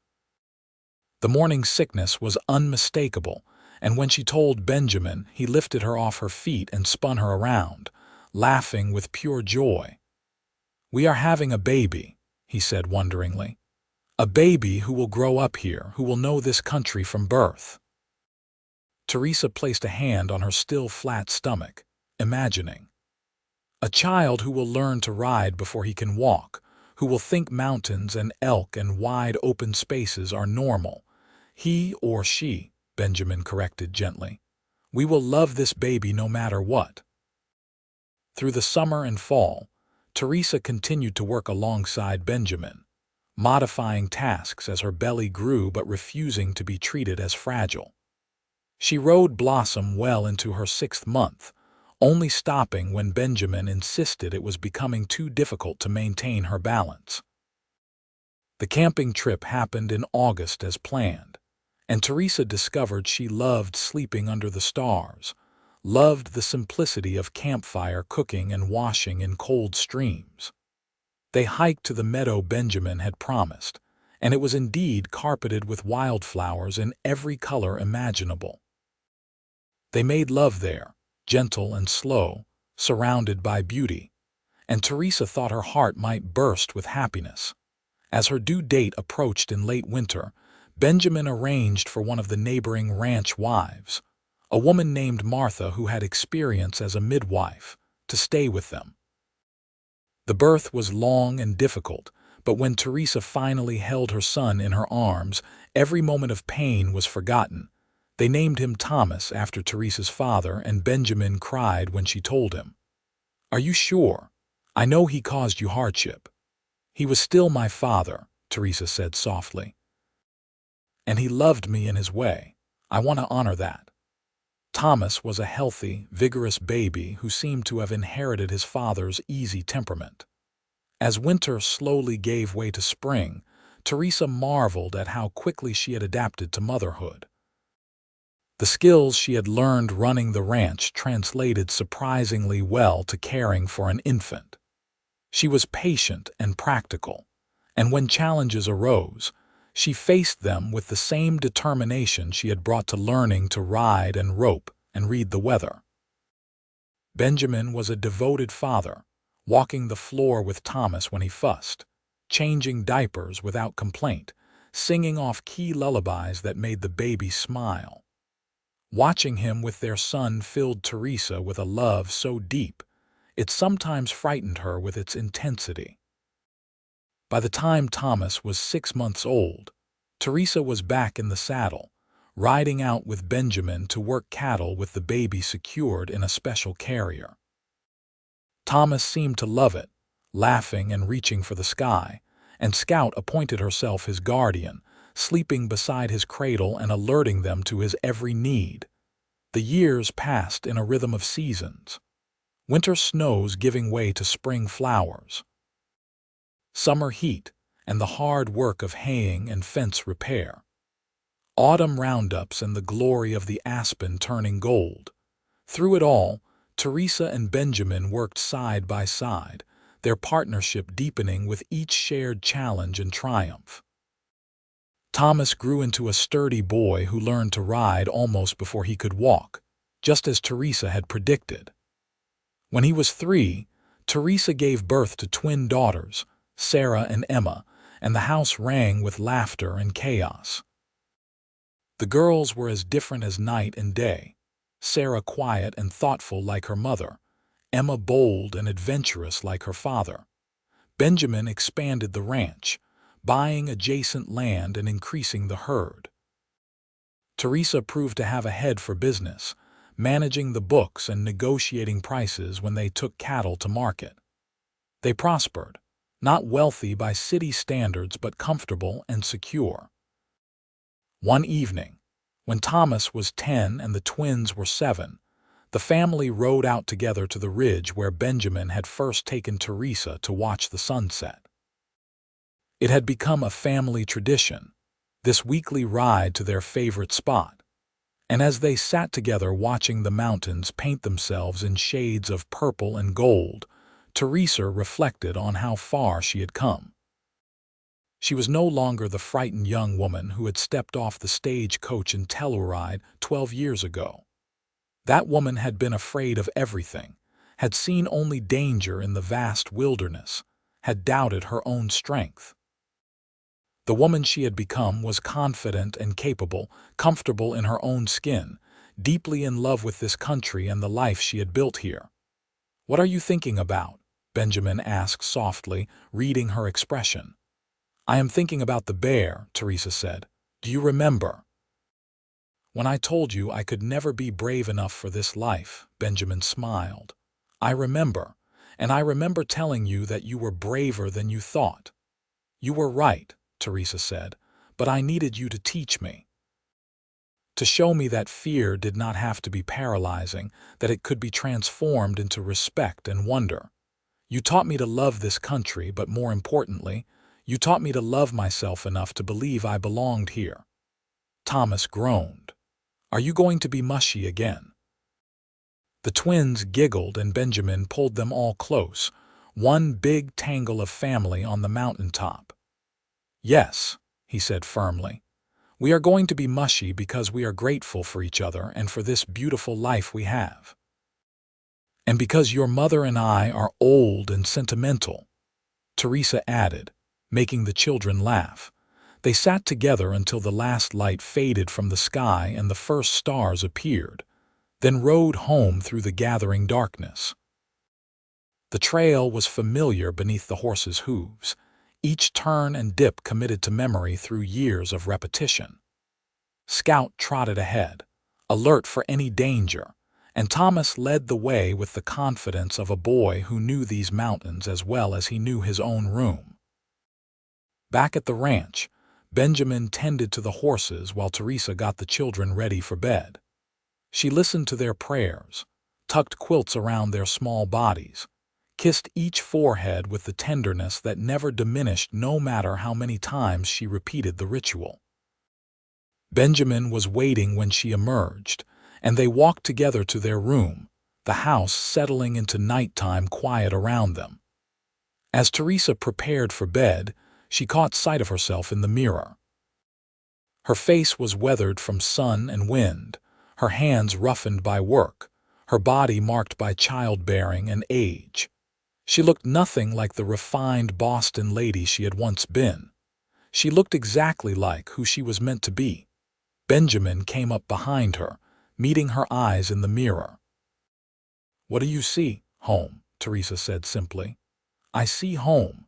The morning sickness was unmistakable, and when she told Benjamin, he lifted her off her feet and spun her around, laughing with pure joy. "We are having a baby," he said wonderingly. "A baby who will grow up here, who will know this country from birth." Teresa placed a hand on her still flat stomach, imagining. "A child who will learn to ride before he can walk, who will think mountains and elk and wide open spaces are normal. He or she," Benjamin corrected gently. "We will love this baby no matter what." Through the summer and fall, Teresa continued to work alongside Benjamin, modifying tasks as her belly grew but refusing to be treated as fragile. She rode Blossom well into her 6th month, only stopping when Benjamin insisted it was becoming too difficult to maintain her balance. The camping trip happened in August as planned, and Teresa discovered she loved sleeping under the stars, loved the simplicity of campfire cooking and washing in cold streams. They hiked to the meadow Benjamin had promised, and it was indeed carpeted with wildflowers in every color imaginable. They made love there, gentle and slow, surrounded by beauty, and Teresa thought her heart might burst with happiness. As her due date approached in late winter, Benjamin arranged for one of the neighboring ranch wives, a woman named Martha who had experience as a midwife, to stay with them. The birth was long and difficult, but when Teresa finally held her son in her arms, every moment of pain was forgotten. They named him Thomas after Teresa's father, and Benjamin cried when she told him. "Are you sure? I know he caused you hardship." "He was still my father," Teresa said softly. "And he loved me in his way. I want to honor that." Thomas was a healthy, vigorous baby who seemed to have inherited his father's easy temperament. As winter slowly gave way to spring, Teresa marveled at how quickly she had adapted to motherhood. The skills she had learned running the ranch translated surprisingly well to caring for an infant. She was patient and practical, and when challenges arose, she faced them with the same determination she had brought to learning to ride and rope and read the weather. Benjamin was a devoted father, walking the floor with Thomas when he fussed, changing diapers without complaint, singing off key lullabies that made the baby smile. Watching him with their son filled Teresa with a love so deep, it sometimes frightened her with its intensity. By the time Thomas was 6 months old, Teresa was back in the saddle, riding out with Benjamin to work cattle with the baby secured in a special carrier. Thomas seemed to love it, laughing and reaching for the sky, and Scout appointed herself his guardian, sleeping beside his cradle and alerting them to his every need. The years passed in a rhythm of seasons, winter snows giving way to spring flowers, summer heat, and the hard work of haying and fence repair, autumn roundups and the glory of the aspen turning gold. Through it all, Teresa and Benjamin worked side by side, their partnership deepening with each shared challenge and triumph. Thomas grew into a sturdy boy who learned to ride almost before he could walk, just as Teresa had predicted. When he was 3, Teresa gave birth to twin daughters, Sarah and Emma, and the house rang with laughter and chaos. The girls were as different as night and day, Sarah quiet and thoughtful like her mother, Emma bold and adventurous like her father. Benjamin expanded the ranch, buying adjacent land and increasing the herd. Teresa proved to have a head for business, managing the books and negotiating prices when they took cattle to market. They prospered, not wealthy by city standards but comfortable and secure. One evening, when Thomas was 10 and the twins were 7, the family rode out together to the ridge where Benjamin had first taken Teresa to watch the sunset. It had become a family tradition, this weekly ride to their favorite spot, and as they sat together watching the mountains paint themselves in shades of purple and gold, Teresa reflected on how far she had come. She was no longer the frightened young woman who had stepped off the stagecoach in Telluride 12 years ago. That woman had been afraid of everything, had seen only danger in the vast wilderness, had doubted her own strength. The woman she had become was confident and capable, comfortable in her own skin, deeply in love with this country and the life she had built here. "What are you thinking about?" Benjamin asked softly, reading her expression. "I am thinking about the bear," Teresa said. "Do you remember when I told you I could never be brave enough for this life?" Benjamin smiled. "I remember, and I remember telling you that you were braver than you thought." "You were right," Teresa said, "but I needed you to teach me. To show me that fear did not have to be paralyzing, that it could be transformed into respect and wonder. You taught me to love this country, but more importantly, you taught me to love myself enough to believe I belonged here." Thomas groaned. "Are you going to be mushy again?" The twins giggled and Benjamin pulled them all close, one big tangle of family on the mountaintop. "Yes," he said firmly. "We are going to be mushy because we are grateful for each other and for this beautiful life we have. And because your mother and I are old and sentimental," Teresa added, making the children laugh. They sat together until the last light faded from the sky and the first stars appeared, then rode home through the gathering darkness. The trail was familiar beneath the horses' hooves, each turn and dip committed to memory through years of repetition. Scout trotted ahead, alert for any danger, and Thomas led the way with the confidence of a boy who knew these mountains as well as he knew his own room. Back at the ranch, Benjamin tended to the horses while Teresa got the children ready for bed. She listened to their prayers, tucked quilts around their small bodies, kissed each forehead with the tenderness that never diminished no matter how many times she repeated the ritual. Benjamin was waiting when she emerged, and they walked together to their room, the house settling into nighttime quiet around them. As Teresa prepared for bed, she caught sight of herself in the mirror. Her face was weathered from sun and wind, her hands roughened by work, her body marked by childbearing and age. She looked nothing like the refined Boston lady she had once been. She looked exactly like who she was meant to be. Benjamin came up behind her, meeting her eyes in the mirror. "What do you see, home?" Teresa said simply. "I see home."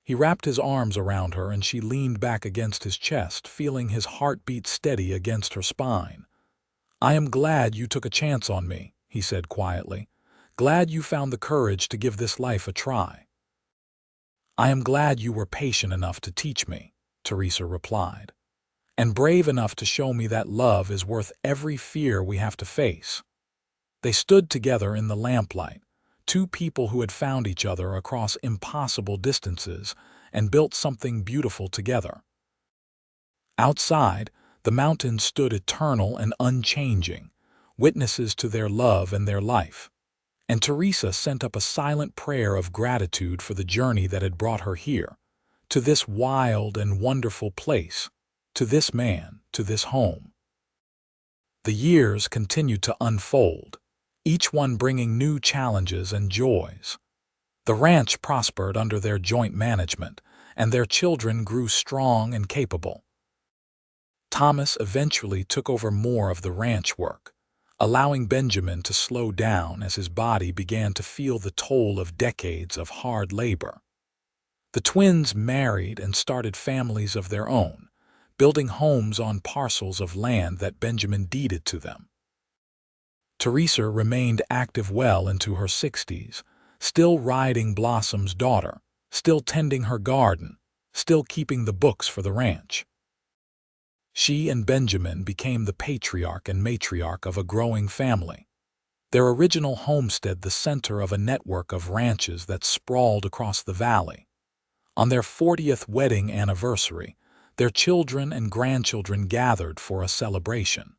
He wrapped his arms around her and she leaned back against his chest, feeling his heartbeat steady against her spine. "I am glad you took a chance on me," he said quietly. "Glad you found the courage to give this life a try." "I am glad you were patient enough to teach me," Teresa replied, "and brave enough to show me that love is worth every fear we have to face." They stood together in the lamplight, two people who had found each other across impossible distances and built something beautiful together. Outside, the mountains stood eternal and unchanging, witnesses to their love and their life. And Teresa sent up a silent prayer of gratitude for the journey that had brought her here, to this wild and wonderful place, to this man, to this home. The years continued to unfold, each one bringing new challenges and joys. The ranch prospered under their joint management, and their children grew strong and capable. Thomas eventually took over more of the ranch work, allowing Benjamin to slow down as his body began to feel the toll of decades of hard labor. The twins married and started families of their own, building homes on parcels of land that Benjamin deeded to them. Teresa remained active well into her 60s, still riding Blossom's daughter, still tending her garden, still keeping the books for the ranch. She and Benjamin became the patriarch and matriarch of a growing family, their original homestead the center of a network of ranches that sprawled across the valley. On their 40th wedding anniversary, their children and grandchildren gathered for a celebration.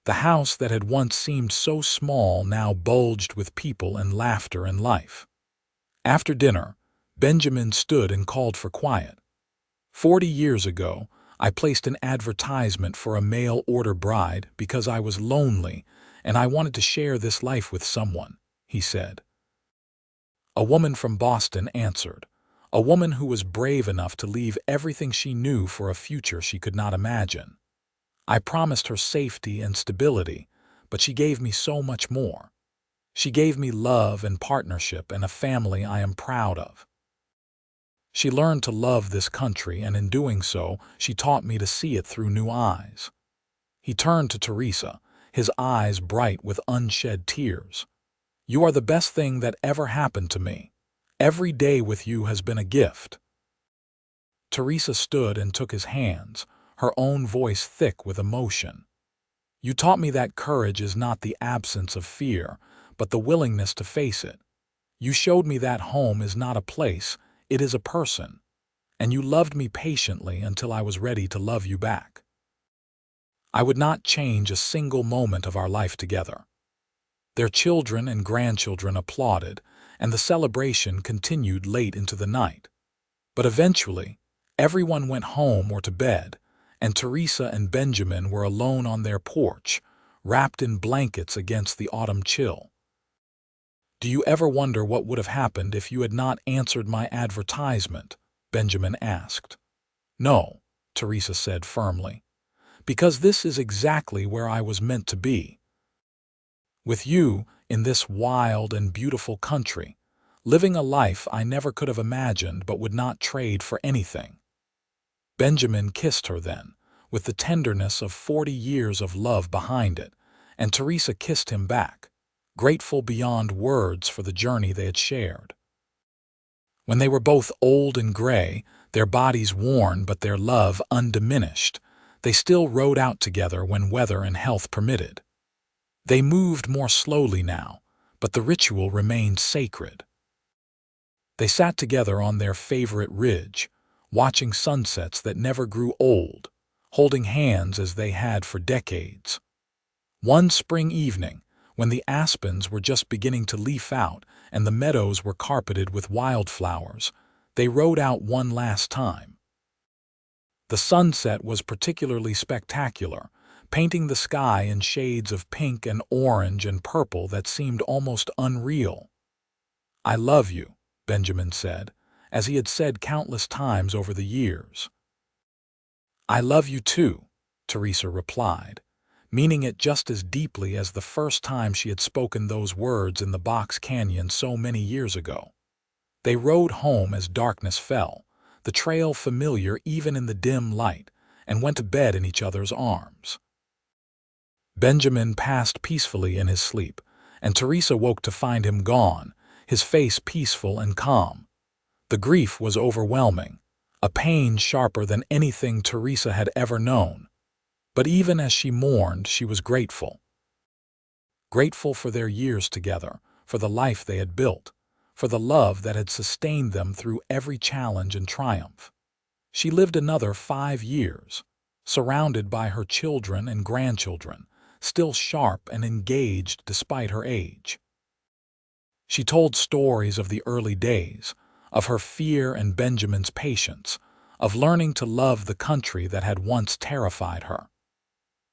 The house that had once seemed so small now bulged with people and laughter and life. After dinner, Benjamin stood and called for quiet. 40 years ago, I placed an advertisement for a mail-order bride because I was lonely and I wanted to share this life with someone, he said. A woman from Boston answered, a woman who was brave enough to leave everything she knew for a future she could not imagine. I promised her safety and stability, but she gave me so much more. She gave me love and partnership and a family I am proud of. She learned to love this country, and in doing so, she taught me to see it through new eyes. He turned to Teresa, his eyes bright with unshed tears. You are the best thing that ever happened to me. Every day with you has been a gift. Teresa stood and took his hands, her own voice thick with emotion. You taught me that courage is not the absence of fear, but the willingness to face it. You showed me that home is not a place, it is a person, and you loved me patiently until I was ready to love you back. I would not change a single moment of our life together. Their children and grandchildren applauded, and the celebration continued late into the night. But eventually, everyone went home or to bed, and Teresa and Benjamin were alone on their porch, wrapped in blankets against the autumn chill. Do you ever wonder what would have happened if you had not answered my advertisement? Benjamin asked. No, Teresa said firmly, because this is exactly where I was meant to be. With you, in this wild and beautiful country, living a life I never could have imagined but would not trade for anything. Benjamin kissed her then, with the tenderness of 40 years of love behind it, and Teresa kissed him back, grateful beyond words for the journey they had shared. When they were both old and gray, their bodies worn but their love undiminished, they still rode out together when weather and health permitted. They moved more slowly now, but the ritual remained sacred. They sat together on their favorite ridge, watching sunsets that never grew old, holding hands as they had for decades. One spring evening, when the aspens were just beginning to leaf out and the meadows were carpeted with wildflowers, they rode out one last time. The sunset was particularly spectacular, painting the sky in shades of pink and orange and purple that seemed almost unreal. I love you, Benjamin said, as he had said countless times over the years. I love you too, Teresa replied, meaning it just as deeply as the first time she had spoken those words in the Box Canyon so many years ago. They rode home as darkness fell, the trail familiar even in the dim light, and went to bed in each other's arms. Benjamin passed peacefully in his sleep, and Teresa woke to find him gone, his face peaceful and calm. The grief was overwhelming, a pain sharper than anything Teresa had ever known. But even as she mourned, she was grateful. Grateful for their years together, for the life they had built, for the love that had sustained them through every challenge and triumph. She lived another 5 years, surrounded by her children and grandchildren, still sharp and engaged despite her age. She told stories of the early days, of her fear and Benjamin's patience, of learning to love the country that had once terrified her.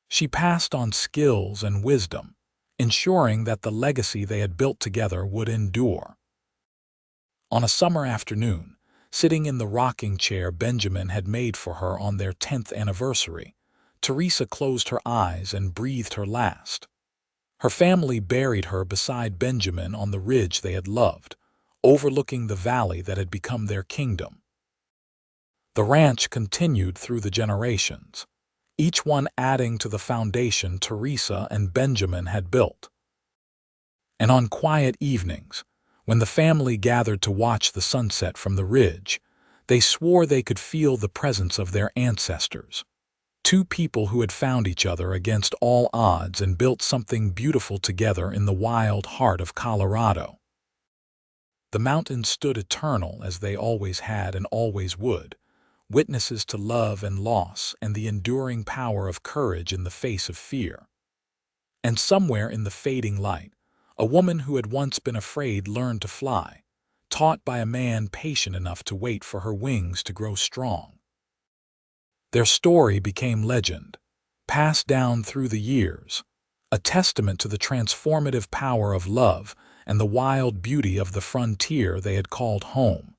She passed on skills and wisdom, ensuring that the legacy they had built together would endure. On a summer afternoon, sitting in the rocking chair Benjamin had made for her on their 10th anniversary, Teresa closed her eyes and breathed her last. Her family buried her beside Benjamin on the ridge they had loved, overlooking the valley that had become their kingdom. The ranch continued through the generations, each one adding to the foundation Teresa and Benjamin had built. And on quiet evenings, when the family gathered to watch the sunset from the ridge, they swore they could feel the presence of their ancestors. Two people who had found each other against all odds and built something beautiful together in the wild heart of Colorado. The mountains stood eternal as they always had and always would, witnesses to love and loss and the enduring power of courage in the face of fear. And somewhere in the fading light, a woman who had once been afraid learned to fly, taught by a man patient enough to wait for her wings to grow strong. Their story became legend, passed down through the years, a testament to the transformative power of love and the wild beauty of the frontier they had called home.